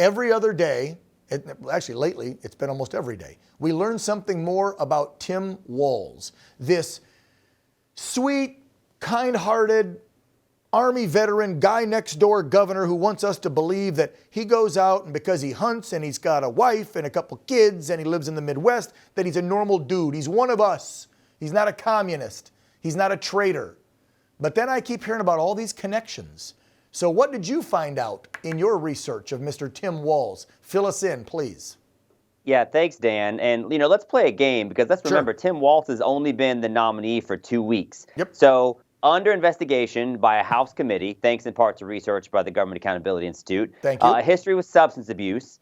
every other day, actually lately, it's been almost every day, we learn something more about Tim Walz, this sweet, kind-hearted, Army veteran, guy next door governor who wants us to believe that he goes out and because he hunts and he's got a wife and a couple kids and he lives in the Midwest, that he's a normal dude. He's one of us. He's not a communist. He's not a traitor. But then I keep hearing about all these connections. So what did you find out in your research of Mr. Tim Walz? Fill us in, please. Yeah, thanks, Dan. And, let's play a game because let's remember, Tim Walz has only been the nominee for 2 weeks. Yep. So under investigation by a House committee, thanks in part to research by the Government Accountability Institute. Thank you. A history with substance abuse,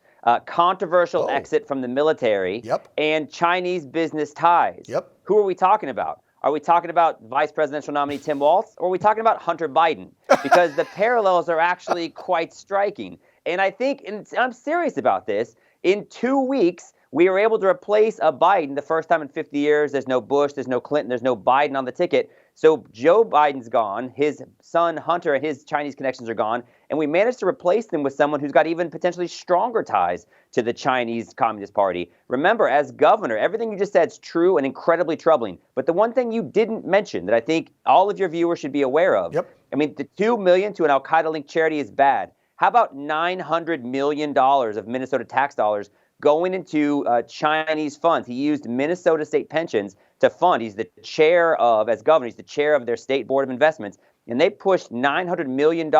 controversial exit from the military, and Chinese business ties. Yep. Who are we talking about? Are we talking about Vice Presidential nominee Tim Walz, or are we talking about Hunter Biden? Because the parallels are actually quite striking. And I think, and I'm serious about this, in 2 weeks, we were able to replace a Biden the first time in 50 years. There's no Bush, there's no Clinton, there's no Biden on the ticket. So Joe Biden's gone, his son Hunter and his Chinese connections are gone, and we managed to replace them with someone who's got even potentially stronger ties to the Chinese Communist Party. Remember, as governor, everything you just said is true and incredibly troubling. But the one thing you didn't mention that I think all of your viewers should be aware of, I mean, the $2 million to an al-Qaeda-linked charity is bad. How about $900 million of Minnesota tax dollars going into Chinese funds? He used Minnesota state pensions to fund. He's the chair of, as governor, he's the chair of their state board of investments. And they pushed $900 million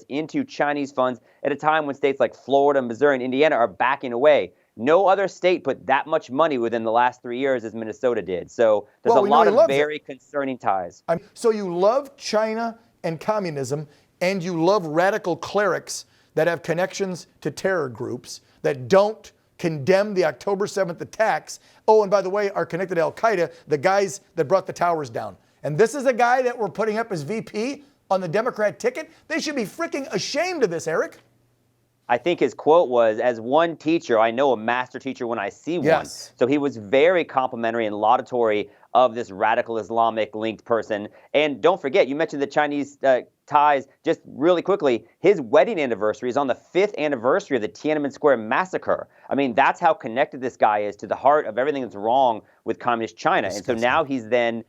into Chinese funds at a time when states like Florida, Missouri, and Indiana are backing away. No other state put that much money within the last 3 years as Minnesota did. So there's a lot of very concerning ties. So you love China and communism, and you love radical clerics that have connections to terror groups that don't condemn the October 7th attacks. Oh, and by the way, are connected to Al-Qaeda, the guys that brought the towers down. And this is a guy that we're putting up as VP on the Democrat ticket. They should be freaking ashamed of this, Eric. I think his quote was, as one teacher, I know a master teacher when I see one. So he was very complimentary and laudatory of this radical Islamic linked person. And don't forget, you mentioned the Chinese ties. Just really quickly, his wedding anniversary is on the 5th anniversary of the Tiananmen Square massacre. I mean, that's how connected this guy is to the heart of everything that's wrong with communist China. And so now he's then,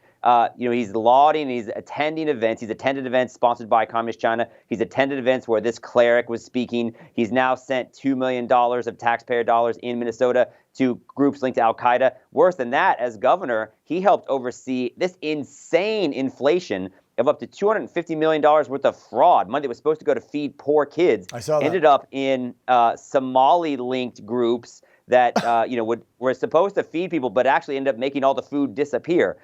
he's lauding, he's attending events. He's attended events sponsored by communist China. He's attended events where this cleric was speaking. He's now sent $2 million of taxpayer dollars in Minnesota to groups linked to Al-Qaeda. Worse than that, as governor, he helped oversee this insane inflation of up to $250 million worth of fraud, money that was supposed to go to feed poor kids. I saw that. Ended up in Somali-linked groups that were supposed to feed people, but actually ended up making all the food disappear.